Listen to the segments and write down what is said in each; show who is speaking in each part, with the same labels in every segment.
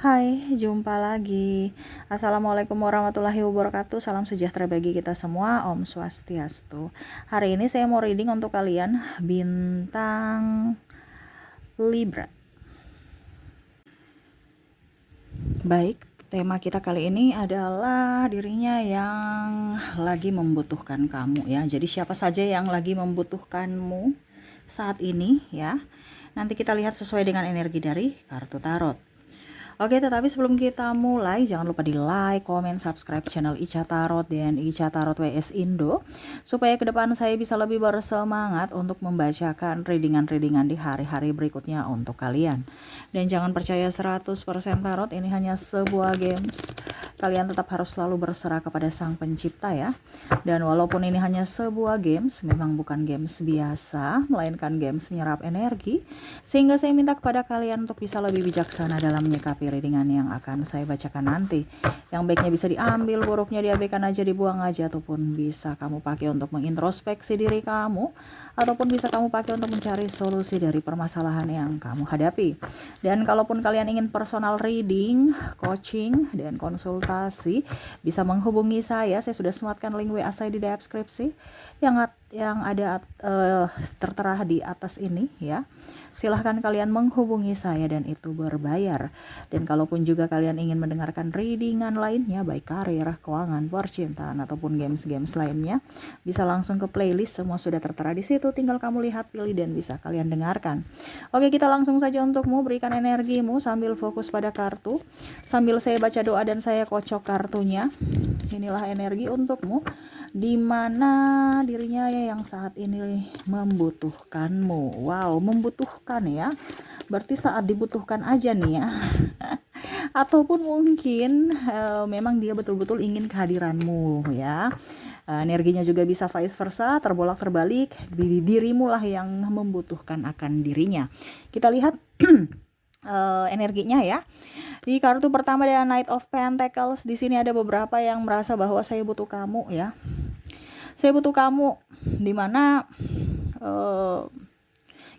Speaker 1: Hai, jumpa lagi. Assalamualaikum warahmatullahi wabarakatuh. Salam sejahtera bagi kita semua. Om Swastiastu. Hari ini saya mau reading untuk kalian bintang Libra. Baik, tema kita kali ini adalah dirinya yang lagi membutuhkan kamu ya. Jadi siapa saja yang lagi membutuhkanmu saat ini ya. Nanti kita lihat sesuai dengan energi dari kartu tarot. Oke, tetapi sebelum kita mulai, jangan lupa di like, komen, subscribe channel Ica Tarot dan Ica Tarot WS Indo, supaya ke depan saya bisa lebih bersemangat untuk membacakan readingan-readingan di hari-hari berikutnya untuk kalian. Dan jangan percaya 100% tarot, ini hanya sebuah games. Kalian tetap harus selalu berserah kepada Sang Pencipta ya. Dan walaupun ini hanya sebuah games, memang bukan games biasa, melainkan games menyerap energi, sehingga saya minta kepada kalian untuk bisa lebih bijaksana dalam menyikapi readingan yang akan saya bacakan nanti. Yang baiknya bisa diambil, buruknya diabaikan aja, dibuang aja, ataupun bisa kamu pakai untuk mengintrospeksi diri kamu, ataupun bisa kamu pakai untuk mencari solusi dari permasalahan yang kamu hadapi. Dan kalaupun kalian ingin personal reading, coaching, dan konsultasi, bisa menghubungi saya sudah sematkan link WA saya di deskripsi yang ada tertera di atas ini ya. Silahkan kalian menghubungi saya dan itu berbayar. Dan kalaupun juga kalian ingin mendengarkan readingan lainnya, baik karir, keuangan, percintaan, ataupun games-games lainnya, bisa langsung ke playlist, semua sudah tertera di situ. Tinggal kamu lihat, pilih, dan bisa kalian dengarkan. Oke, kita langsung saja untukmu, berikan energimu sambil fokus pada kartu. Sambil saya baca doa dan saya kocok kartunya. Inilah energi untukmu, di mana dirinya yang saat ini membutuhkanmu. Wow, membutuhkan ya. Berarti saat dibutuhkan aja nih ya. Ataupun mungkin memang dia betul-betul ingin kehadiranmu ya. Energinya juga bisa vice versa, terbolak terbalik. Dirimu lah yang membutuhkan akan dirinya. Kita lihat energinya ya. Di kartu pertama ada Knight of Pentacles. Di sini ada beberapa yang merasa bahwa saya butuh kamu ya. Saya butuh kamu, dimana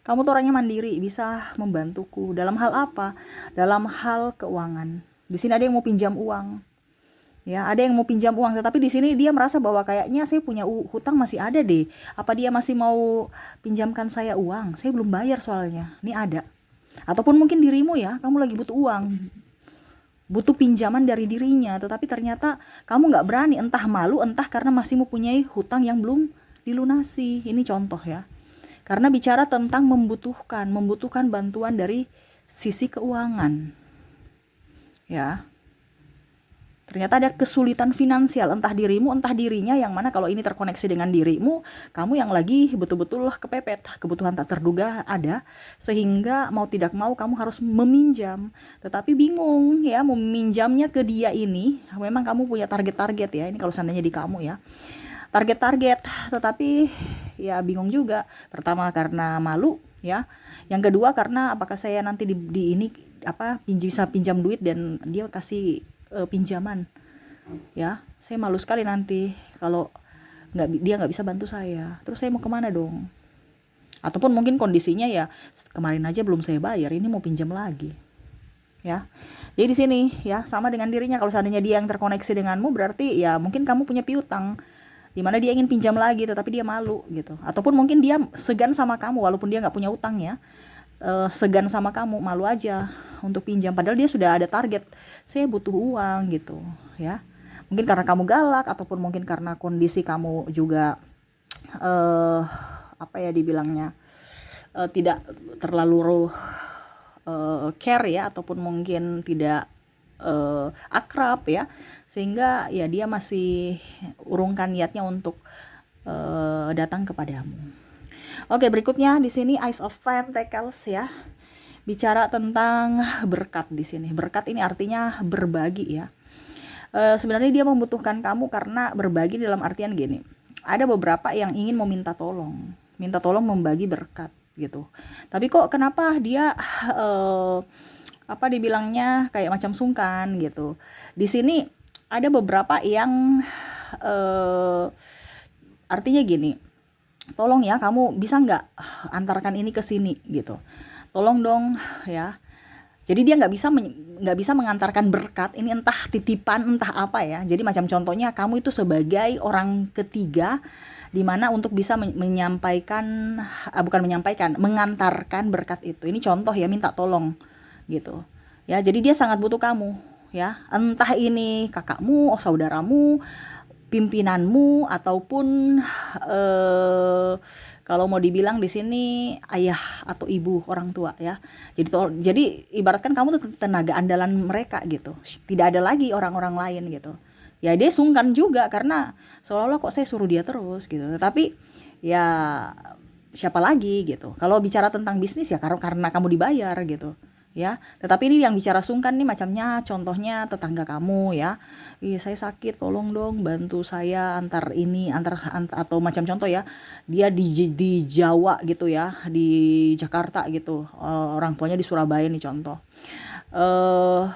Speaker 1: kamu tuh orangnya mandiri, bisa membantuku. Dalam hal apa? Dalam hal keuangan. Di sini ada yang mau pinjam uang. Ya, ada yang mau pinjam uang, tetapi di sini dia merasa bahwa kayaknya saya punya hutang masih ada deh. Apa dia masih mau pinjamkan saya uang? Saya belum bayar soalnya. Ini ada. Ataupun mungkin dirimu ya, kamu lagi butuh uang, butuh pinjaman dari dirinya, tetapi ternyata kamu nggak berani, entah malu, entah karena masih mempunyai hutang yang belum dilunasi. Ini contoh ya. Karena bicara tentang membutuhkan bantuan dari sisi keuangan. Ya. Ternyata ada kesulitan finansial, entah dirimu, entah dirinya, yang mana kalau ini terkoneksi dengan dirimu, kamu yang lagi betul-betul kepepet, kebutuhan tak terduga ada, sehingga mau tidak mau kamu harus meminjam, tetapi bingung ya, meminjamnya ke dia ini, memang kamu punya target-target ya, ini kalau seandainya di kamu ya, target-target, tetapi ya bingung juga, pertama karena malu ya, yang kedua karena apakah saya nanti di ini bisa pinjam duit dan dia kasih pinjaman ya, saya malu sekali nanti kalau dia nggak bisa bantu saya, terus saya mau kemana dong? Ataupun mungkin kondisinya ya kemarin aja belum saya bayar, ini mau pinjam lagi ya. Jadi di sini ya sama dengan dirinya, kalau seandainya dia yang terkoneksi denganmu, berarti ya mungkin kamu punya piutang dimana dia ingin pinjam lagi tetapi dia malu gitu, ataupun mungkin dia segan sama kamu walaupun dia nggak punya utang ya, segan sama kamu, malu aja untuk pinjam padahal dia sudah ada target, saya butuh uang gitu ya. Mungkin karena kamu galak, ataupun mungkin karena kondisi kamu juga dibilangnya tidak terlalu care ya, ataupun mungkin tidak akrab ya, sehingga ya dia masih urungkan niatnya untuk datang kepadamu. Oke, berikutnya di sini Ace of Pentacles ya. Bicara tentang berkat di sini. Berkat ini artinya berbagi ya. Sebenarnya dia membutuhkan kamu karena berbagi dalam artian gini. Ada beberapa yang ingin meminta tolong, minta tolong membagi berkat gitu. Tapi kok kenapa dia dibilangnya kayak macam sungkan gitu. Di sini ada beberapa yang artinya gini, tolong ya kamu bisa nggak antarkan ini ke sini gitu, tolong dong ya. Jadi dia nggak bisa mengantarkan berkat ini, entah titipan entah apa ya. Jadi macam contohnya kamu itu sebagai orang ketiga di mana untuk bisa menyampaikan, bukan menyampaikan, mengantarkan berkat itu. Ini contoh ya, minta tolong gitu ya. Jadi dia sangat butuh kamu ya, entah ini kakakmu, saudaramu, pimpinanmu, ataupun kalau mau dibilang di sini ayah atau ibu, orang tua ya. Jadi ibaratkan kamu tuh tenaga andalan mereka gitu. Tidak ada lagi orang-orang lain gitu. Ya dia sungkan juga karena seolah-olah kok saya suruh dia terus gitu. Tapi ya siapa lagi gitu. Kalau bicara tentang bisnis ya karena kamu dibayar gitu ya. Tetapi ini yang bicara sungkan nih macamnya contohnya tetangga kamu ya. Iya saya sakit, tolong dong bantu saya antar ini, atau macam contoh ya, dia di Jawa gitu ya, di Jakarta gitu, orang tuanya di Surabaya nih contoh. Eh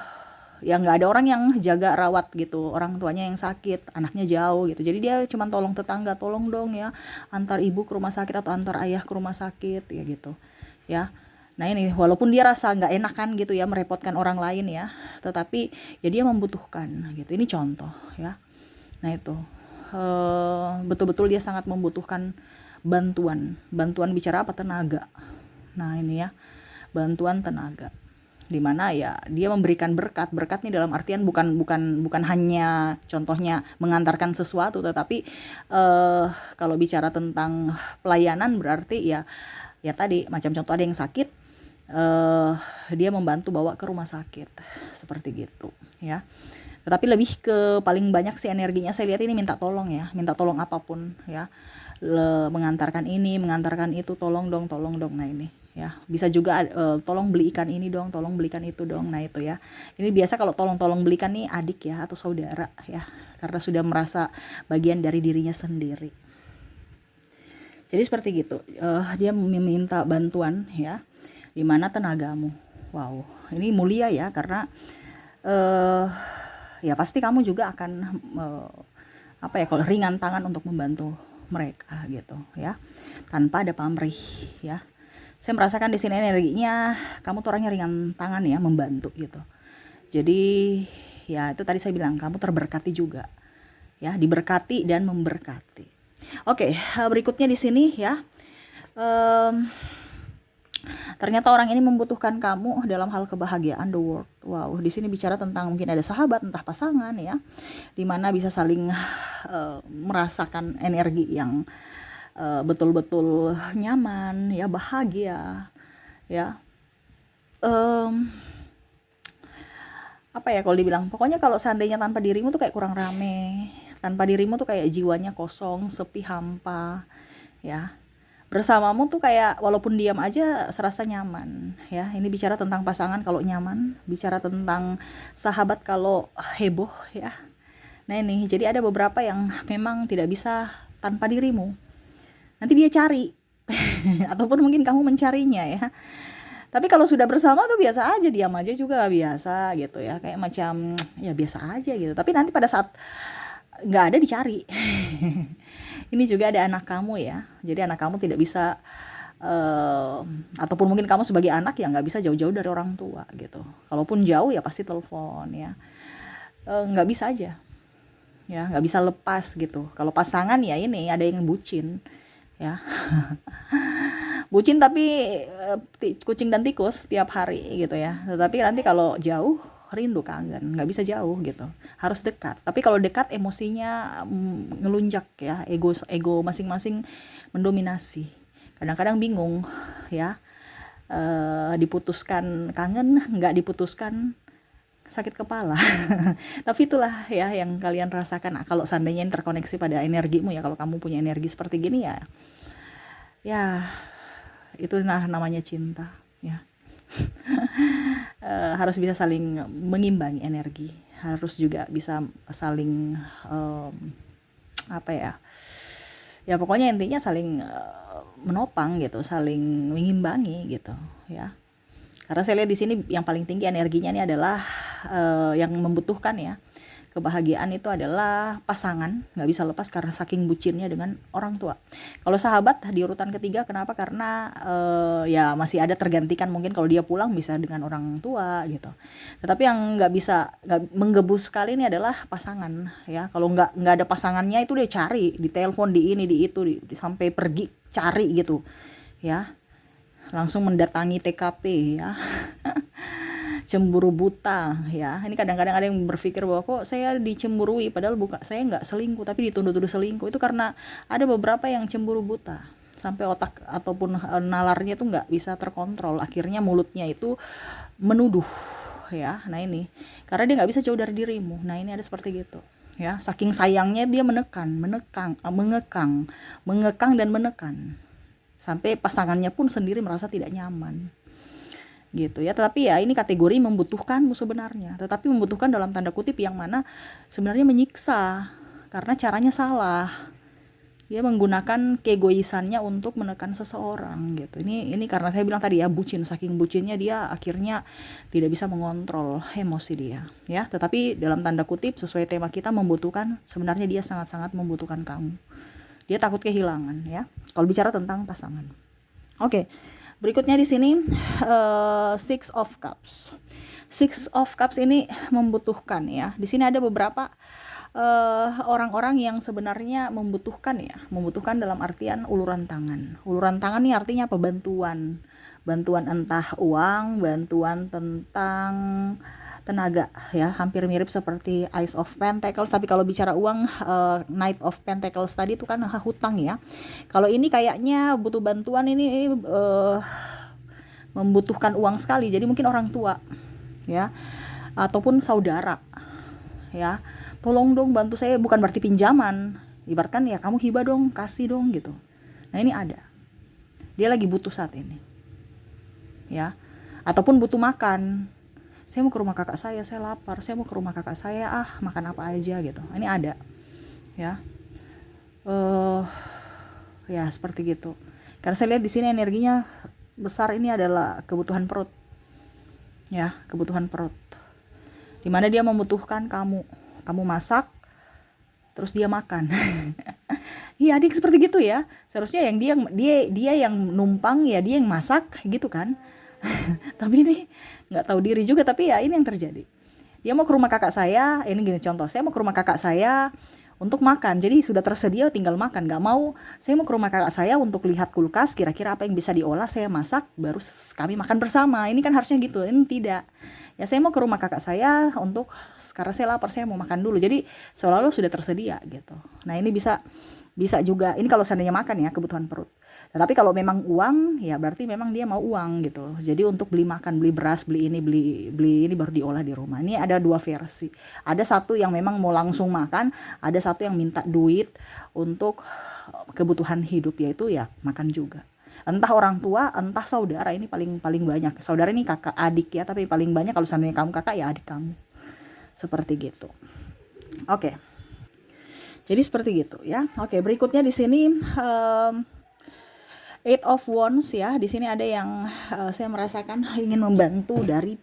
Speaker 1: ya nggak ada orang yang jaga rawat gitu, orang tuanya yang sakit, anaknya jauh gitu. Jadi dia cuma tolong tetangga, tolong dong ya antar ibu ke rumah sakit atau antar ayah ke rumah sakit ya gitu. Ya. Nah ini walaupun dia rasa nggak enakan gitu ya merepotkan orang lain ya, tetapi ya dia membutuhkan gitu. Ini contoh ya. Nah itu betul-betul dia sangat membutuhkan bantuan. Bantuan bicara apa? Tenaga. Nah ini ya, bantuan tenaga. Dimana ya dia memberikan berkat nih dalam artian bukan hanya contohnya mengantarkan sesuatu, tetapi kalau bicara tentang pelayanan berarti ya tadi macam contoh ada yang sakit, dia membantu bawa ke rumah sakit seperti gitu ya. Tetapi lebih ke paling banyak sih energinya saya lihat ini minta tolong ya, minta tolong apapun ya, mengantarkan ini mengantarkan itu, tolong dong. Nah ini ya bisa juga tolong beli ikan ini dong, tolong belikan itu dong. Nah itu ya, ini biasa kalau tolong belikan nih adik ya atau saudara ya, karena sudah merasa bagian dari dirinya sendiri. Jadi seperti gitu, dia meminta bantuan ya, di mana tenagamu. Wow, ini mulia ya, karena ya pasti kamu juga akan kalau ringan tangan untuk membantu mereka gitu ya, tanpa ada pamrih ya. Saya merasakan di sini energinya kamu tuh orangnya ringan tangan ya, membantu gitu. Jadi ya itu tadi saya bilang kamu terberkati juga ya, diberkati dan memberkati. Oke, berikutnya di sini ya. Ternyata orang ini membutuhkan kamu dalam hal kebahagiaan, the world. Wow, di sini bicara tentang mungkin ada sahabat, entah pasangan ya, dimana bisa saling merasakan energi yang betul-betul nyaman ya, bahagia ya. Apa ya kalau dibilang, pokoknya kalau seandainya tanpa dirimu tuh kayak kurang rame, tanpa dirimu tuh kayak jiwanya kosong, sepi, hampa ya. Bersamamu tuh kayak walaupun diam aja serasa nyaman ya. Ini bicara tentang pasangan kalau nyaman, bicara tentang sahabat kalau heboh ya. Nah ini jadi ada beberapa yang memang tidak bisa tanpa dirimu, nanti dia cari ataupun mungkin kamu mencarinya ya. Tapi kalau sudah bersama tuh biasa aja, diam aja juga biasa gitu ya, kayak macam ya biasa aja gitu. Tapi nanti pada saat nggak ada dicari. Ini juga ada anak kamu ya, jadi anak kamu tidak bisa ataupun mungkin kamu sebagai anak ya nggak bisa jauh-jauh dari orang tua gitu. Kalaupun jauh ya pasti telepon ya, nggak bisa aja ya, nggak bisa lepas gitu. Kalau pasangan ya ini ada yang bucin ya. Bucin tapi kucing dan tikus tiap hari gitu ya. Tetapi nanti kalau jauh rindu, kangen, nggak bisa jauh gitu, harus dekat. Tapi kalau dekat emosinya ngelunjak ya, ego masing-masing mendominasi. Kadang-kadang bingung ya, diputuskan kangen, nggak diputuskan sakit kepala. Tapi itulah ya yang kalian rasakan kalau seandainya terkoneksi pada energimu ya. Kalau kamu punya energi seperti gini ya itu namanya cinta ya. Harus bisa saling mengimbangi energi, harus juga bisa saling ya pokoknya intinya saling menopang gitu, saling mengimbangi gitu ya. Karena saya lihat di sini yang paling tinggi energinya ini adalah yang membutuhkan ya, kebahagiaan itu adalah pasangan, nggak bisa lepas karena saking bucinnya dengan orang tua. Kalau sahabat di urutan ketiga, kenapa? Karena ya masih ada tergantikan, mungkin kalau dia pulang bisa dengan orang tua gitu. Tetapi yang nggak menggebu sekali ini adalah pasangan ya. Kalau nggak ada pasangannya itu dia cari di telepon, di ini, di itu, sampai pergi cari gitu ya, langsung mendatangi TKP ya. Cemburu buta ya. Ini kadang-kadang ada yang berpikir bahwa kok saya dicemburui, padahal saya nggak selingkuh tapi dituduh-tuduh selingkuh. Itu karena ada beberapa yang cemburu buta sampai otak ataupun nalarnya itu nggak bisa terkontrol, akhirnya mulutnya itu menuduh ya. Nah ini karena dia nggak bisa jauh dari dirimu. Nah ini ada seperti gitu ya, saking sayangnya dia mengekang dan menekan sampai pasangannya pun sendiri merasa tidak nyaman gitu ya. Tetapi ya ini kategori membutuhkanmu sebenarnya, tetapi membutuhkan dalam tanda kutip yang mana sebenarnya menyiksa karena caranya salah. Dia menggunakan keegoisannya untuk menekan seseorang gitu. Ini karena saya bilang tadi ya, bucin, saking bucinnya dia akhirnya tidak bisa mengontrol emosi dia ya. Tetapi dalam tanda kutip sesuai tema kita, membutuhkan, sebenarnya dia sangat-sangat membutuhkan kamu. Dia takut kehilangan ya. Kalau bicara tentang pasangan. Oke. Berikutnya di sini Six of Cups. Six of Cups ini membutuhkan ya. Di sini ada beberapa orang-orang yang sebenarnya membutuhkan ya. Membutuhkan dalam artian uluran tangan. Uluran tangan ini artinya apa? Bantuan. Bantuan entah uang, bantuan tentang tenaga ya, hampir mirip seperti Ace of Pentacles. Tapi kalau bicara uang, Knight of Pentacles tadi itu kan hutang ya. Kalau ini kayaknya butuh bantuan, ini membutuhkan uang sekali. Jadi mungkin orang tua ya, ataupun saudara ya, tolong dong bantu saya, bukan berarti pinjaman, ibaratkan ya kamu hibah dong, kasih dong gitu. Nah ini ada, dia lagi butuh saat ini ya, ataupun butuh makan. Saya mau ke rumah kakak saya lapar, saya mau ke rumah kakak saya, makan apa aja gitu. Ini ada ya, ya seperti gitu. Karena saya lihat di sini energinya besar, ini adalah kebutuhan perut ya, kebutuhan perut, dimana dia membutuhkan kamu masak terus dia makan. Iya, adik seperti gitu ya. Seharusnya yang dia yang numpang ya, dia yang masak gitu kan. Tapi ini nggak tahu diri juga, tapi ya ini yang terjadi. Dia mau ke rumah kakak saya, ini gini contoh, saya mau ke rumah kakak saya untuk makan, jadi sudah tersedia tinggal makan. Nggak mau, saya mau ke rumah kakak saya untuk lihat kulkas, kira-kira apa yang bisa diolah, saya masak, baru kami makan bersama. Ini kan harusnya gitu, ini tidak. Ya saya mau ke rumah kakak saya untuk, karena saya lapar, saya mau makan dulu. Jadi seolah-olah sudah tersedia gitu. Nah ini bisa juga, ini kalau seandainya makan ya, kebutuhan perut. Nah, tapi kalau memang uang ya berarti memang dia mau uang gitu. Jadi untuk beli makan, beli beras, beli ini baru diolah di rumah. Ini ada dua versi. Ada satu yang memang mau langsung makan, ada satu yang minta duit untuk kebutuhan hidup, yaitu ya makan juga. Entah orang tua, entah saudara, ini paling banyak. Saudara ini kakak, adik ya, tapi paling banyak kalau seandainya kamu kakak ya adik kamu. Seperti gitu. Oke. Jadi seperti gitu ya. Oke, berikutnya di sini Eight of Wands ya. Di sini ada yang saya merasakan ingin membantu dari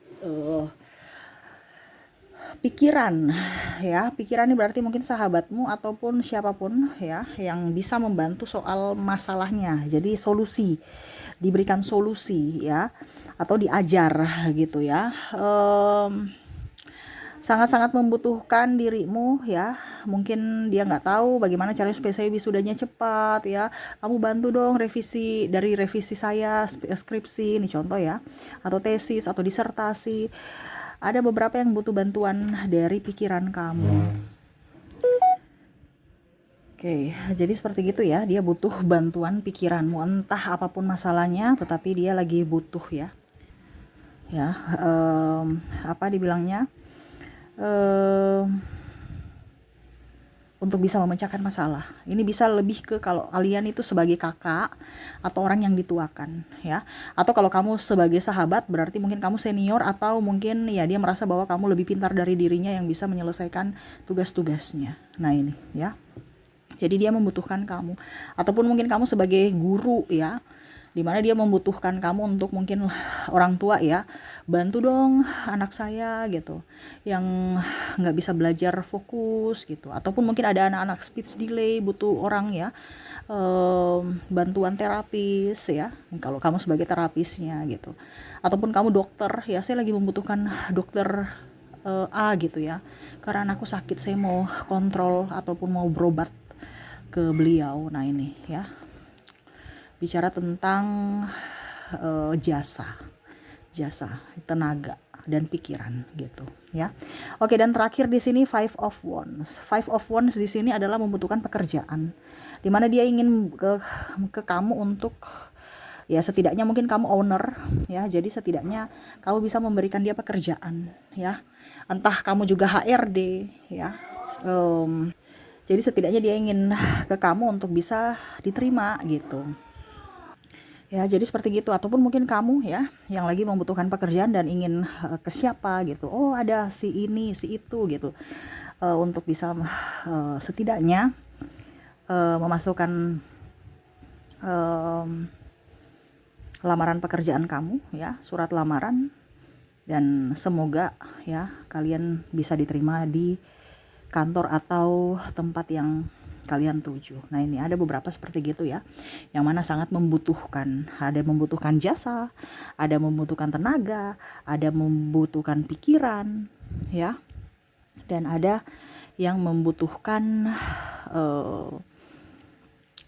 Speaker 1: pikiran ya. Pikiran ini berarti mungkin sahabatmu ataupun siapapun ya yang bisa membantu soal masalahnya. Jadi solusi, diberikan solusi ya, atau diajar gitu ya. Sangat-sangat membutuhkan dirimu ya. Mungkin dia nggak tahu bagaimana caranya supaya saya wisudanya cepat ya. Kamu bantu dong revisi saya skripsi, ini contoh ya, atau tesis atau disertasi. Ada beberapa yang butuh bantuan dari pikiran kamu. Oke, jadi seperti gitu ya. Dia butuh bantuan pikiranmu, entah apapun masalahnya, tetapi dia lagi butuh ya. Ya, apa dibilangnya? Untuk bisa memecahkan masalah. Ini bisa lebih ke kalau kalian itu sebagai kakak atau orang yang dituakan ya. Atau kalau kamu sebagai sahabat berarti mungkin kamu senior, atau mungkin ya dia merasa bahwa kamu lebih pintar dari dirinya yang bisa menyelesaikan tugas-tugasnya. Nah ini ya. Jadi dia membutuhkan kamu. Ataupun mungkin kamu sebagai guru ya. dimana dia membutuhkan kamu untuk mungkin orang tua ya, bantu dong anak saya gitu, yang nggak bisa belajar fokus gitu, ataupun mungkin ada anak-anak speech delay butuh orang ya, bantuan terapis ya, kalau kamu sebagai terapisnya gitu, ataupun kamu dokter ya, saya lagi membutuhkan dokter A gitu ya, karena anakku sakit, saya mau kontrol ataupun mau berobat ke beliau. Nah ini ya, bicara tentang jasa tenaga dan pikiran gitu ya. Oke, dan terakhir di sini Five of Wands. Five of Wands di sini adalah membutuhkan pekerjaan, dimana dia ingin ke kamu untuk ya, setidaknya mungkin kamu owner ya, jadi setidaknya kamu bisa memberikan dia pekerjaan ya, entah kamu juga HRD ya. Jadi setidaknya dia ingin ke kamu untuk bisa diterima gitu. Ya, jadi seperti gitu, ataupun mungkin kamu ya yang lagi membutuhkan pekerjaan dan ingin ke siapa gitu. Oh, ada si ini, si itu gitu. Untuk bisa setidaknya memasukkan lamaran pekerjaan kamu ya, surat lamaran, dan semoga ya kalian bisa diterima di kantor atau tempat yang kalian tuju. Nah ini ada beberapa seperti gitu ya, yang mana sangat membutuhkan, ada membutuhkan jasa, ada membutuhkan tenaga, ada membutuhkan pikiran ya, dan ada yang membutuhkan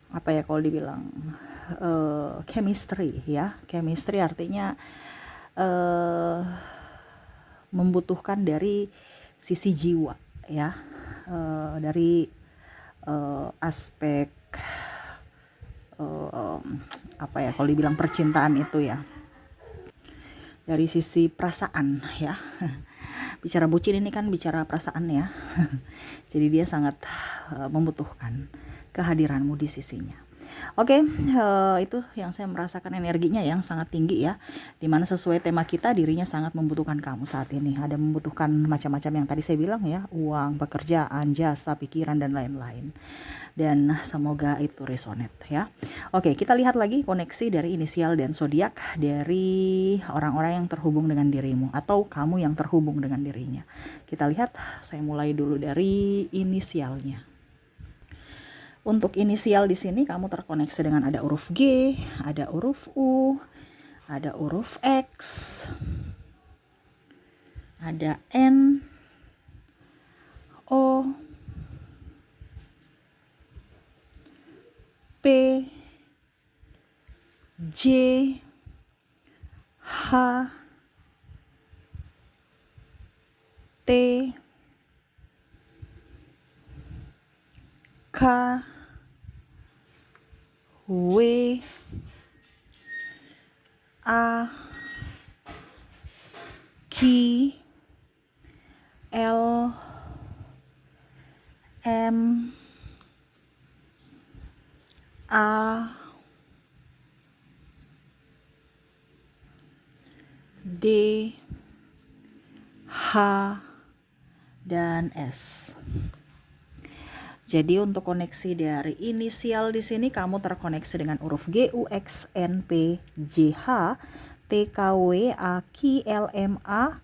Speaker 1: apa ya kalau dibilang chemistry ya. Chemistry artinya membutuhkan dari sisi jiwa ya, dari aspek apa ya kalau dibilang percintaan itu ya, dari sisi perasaan ya. Bicara bucin ini kan bicara perasaan ya. Jadi dia sangat membutuhkan kehadiranmu di sisinya. Oke, itu yang saya merasakan energinya yang sangat tinggi ya, dimana sesuai tema kita, dirinya sangat membutuhkan kamu saat ini. Ada membutuhkan macam-macam yang tadi saya bilang ya, uang, pekerjaan, jasa, pikiran, dan lain-lain. Dan semoga itu resonate ya. Oke, kita lihat lagi koneksi dari inisial dan zodiak dari orang-orang yang terhubung dengan dirimu atau kamu yang terhubung dengan dirinya. Kita lihat, saya mulai dulu dari inisialnya. Untuk inisial di sini kamu terkoneksi dengan ada huruf G, ada huruf U, ada huruf X, ada N, O, P, J, H, T, K, W, A, Q, L, M, A, D, H, dan S. Jadi untuk koneksi dari inisial di sini kamu terkoneksi dengan huruf G, U, X, N, P, J, H, T, K, W, A, Q, L, M, A,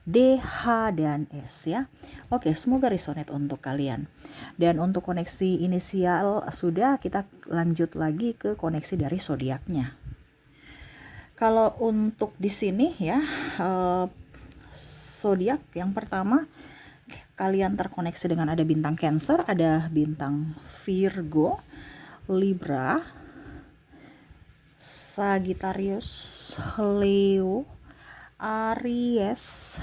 Speaker 1: D, H, dan S ya. Oke, semoga resonate untuk kalian. Dan untuk koneksi inisial sudah, kita lanjut lagi ke koneksi dari zodiaknya. Kalau untuk di sini ya, zodiak yang pertama kalian terkoneksi dengan ada bintang Cancer, ada bintang Virgo, Libra, Sagittarius, Leo, Aries,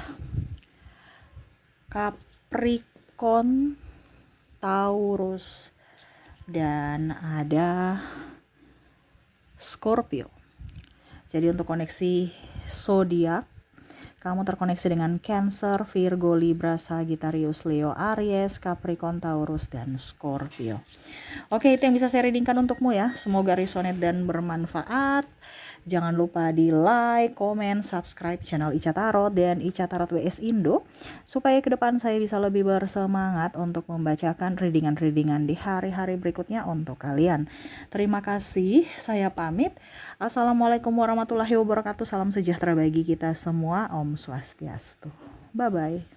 Speaker 1: Capricorn, Taurus, dan ada Scorpio. Jadi untuk koneksi zodiak Kamu terkoneksi dengan Cancer, Virgo, Libra, Sagittarius, Leo, Aries, Capricorn, Taurus, dan Scorpio. Oke, itu yang bisa saya readingkan untukmu ya. Semoga resonate dan bermanfaat. Jangan lupa di like, komen, subscribe channel Ica Tarot dan Ica Tarot WS Indo, supaya ke depan saya bisa lebih bersemangat untuk membacakan readingan-readingan di hari-hari berikutnya untuk kalian. Terima kasih, saya pamit. Assalamualaikum warahmatullahi wabarakatuh. Salam sejahtera bagi kita semua. Om Swastiastu. Bye-bye.